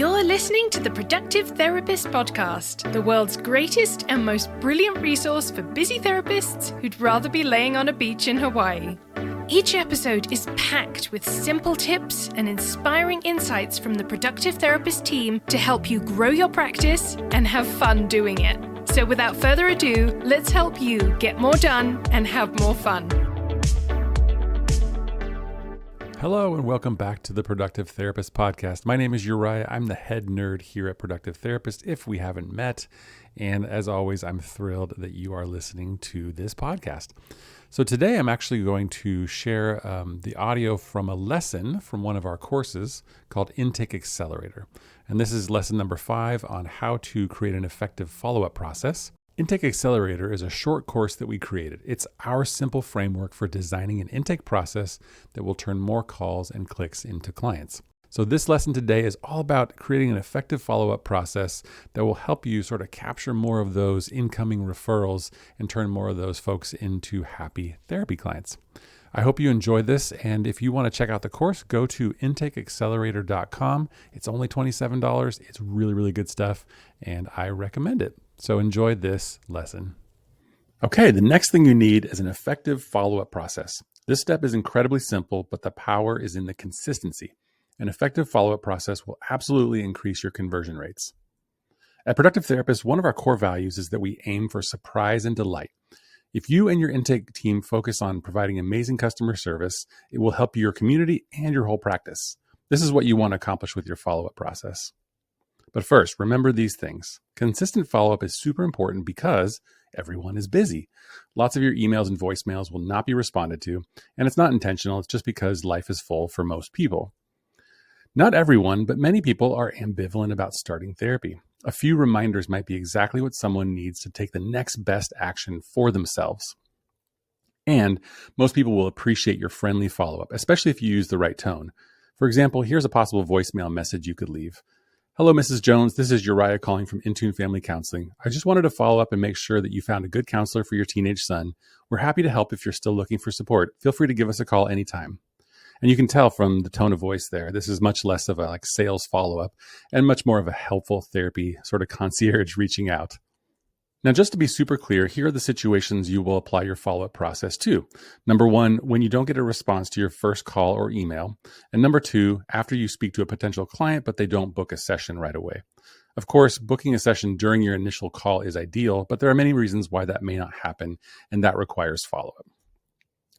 You're listening to the Productive Therapist Podcast, the world's greatest and most brilliant resource for busy therapists who'd rather be laying on a beach in Hawaii. Each episode is packed with simple tips and inspiring insights from the Productive Therapist team to help you grow your practice and have fun doing it. So without further ado, let's help you get more done and have more fun. Hello and welcome back to the Productive Therapist Podcast. My name is Uriah. I'm the head nerd here at Productive Therapist, if we haven't met. And as always, I'm thrilled that you are listening to this podcast. So today I'm actually going to share the audio from a lesson from one of our courses called Intake Accelerator. And this is lesson number 5 on how to create an effective follow-up process. Intake Accelerator is a short course that we created. It's our simple framework for designing an intake process that will turn more calls and clicks into clients. So this lesson today is all about creating an effective follow-up process that will help you sort of capture more of those incoming referrals and turn more of those folks into happy therapy clients. I hope you enjoyed this, and if you want to check out the course, go to intakeaccelerator.com. It's only $27. It's really, really good stuff, and I recommend it. So enjoy this lesson. Okay, the next thing you need is an effective follow-up process. This step is incredibly simple, but the power is in the consistency. An effective follow-up process will absolutely increase your conversion rates. At Productive Therapist, one of our core values is that we aim for surprise and delight. If you and your intake team focus on providing amazing customer service, it will help your community and your whole practice. This is what you want to accomplish with your follow-up process. But first, remember these things. Consistent follow-up is super important because everyone is busy. Lots of your emails and voicemails will not be responded to, and it's not intentional. It's just because life is full for most people. Not everyone, but many people are ambivalent about starting therapy. A few reminders might be exactly what someone needs to take the next best action for themselves. And most people will appreciate your friendly follow-up, especially if you use the right tone. For example, here's a possible voicemail message you could leave. Hello, Mrs. Jones. This is Uriah calling from Intune Family Counseling. I just wanted to follow up and make sure that you found a good counselor for your teenage son. We're happy to help if you're still looking for support. Feel free to give us a call anytime. And you can tell from the tone of voice there, this is much less of a sales follow-up and much more of a helpful therapy sort of concierge reaching out. Now, just to be super clear, here are the situations you will apply your follow-up process to. Number 1, when you don't get a response to your first call or email. And number 2, after you speak to a potential client, but they don't book a session right away. Of course, booking a session during your initial call is ideal, but there are many reasons why that may not happen, and that requires follow-up.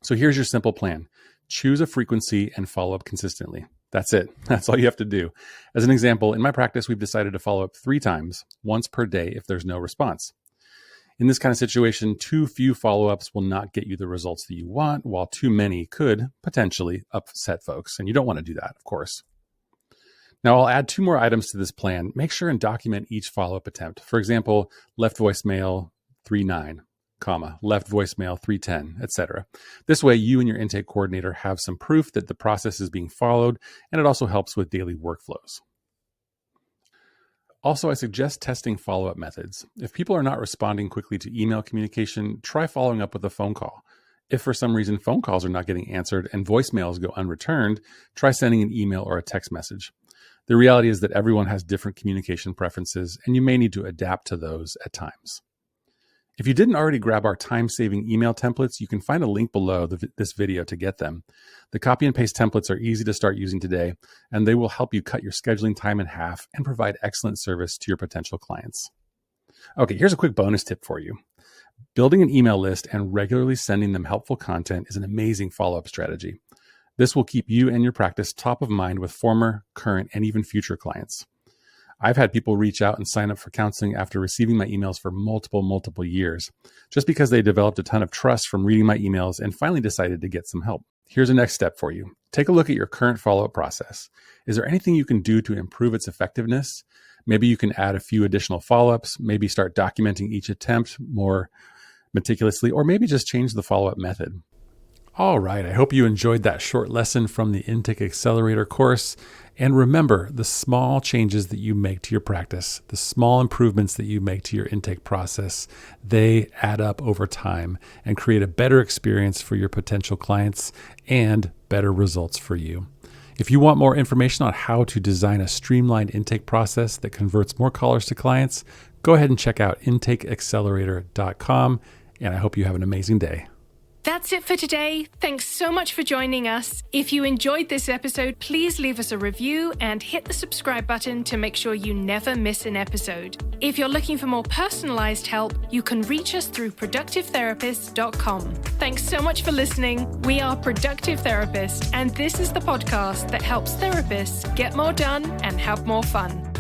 So here's your simple plan. Choose a frequency and follow up consistently. That's it. That's all you have to do. As an example, in my practice, we've decided to follow up 3 times, once per day if there's no response. In this kind of situation, too few follow-ups will not get you the results that you want, while too many could potentially upset folks. And you don't want to do that, of course. Now, I'll add 2 more items to this plan. Make sure and document each follow-up attempt. For example, left voicemail 39, left voicemail 310, etc. This way, you and your intake coordinator have some proof that the process is being followed, and it also helps with daily workflows. Also, I suggest testing follow-up methods. If people are not responding quickly to email communication, try following up with a phone call. If for some reason phone calls are not getting answered and voicemails go unreturned, try sending an email or a text message. The reality is that everyone has different communication preferences, and you may need to adapt to those at times. If you didn't already grab our time-saving email templates, you can find a link below this video to get them. The copy and paste templates are easy to start using today, and they will help you cut your scheduling time in half and provide excellent service to your potential clients. Okay, here's a quick bonus tip for you. Building an email list and regularly sending them helpful content is an amazing follow-up strategy. This will keep you and your practice top of mind with former, current, and even future clients. I've had people reach out and sign up for counseling after receiving my emails for multiple years, just because they developed a ton of trust from reading my emails and finally decided to get some help. Here's a next step for you. Take a look at your current follow-up process. Is there anything you can do to improve its effectiveness? Maybe you can add a few additional follow-ups, maybe start documenting each attempt more meticulously, or maybe just change the follow-up method. All right, I hope you enjoyed that short lesson from the Intake Accelerator course. And remember, the small changes that you make to your practice, the small improvements that you make to your intake process, they add up over time and create a better experience for your potential clients and better results for you. If you want more information on how to design a streamlined intake process that converts more callers to clients, go ahead and check out intakeaccelerator.com, and I hope you have an amazing day. That's it for today. Thanks so much for joining us. If you enjoyed this episode, please leave us a review and hit the subscribe button to make sure you never miss an episode. If you're looking for more personalized help, you can reach us through productivetherapist.com. Thanks so much for listening. We are Productive Therapist, and this is the podcast that helps therapists get more done and have more fun.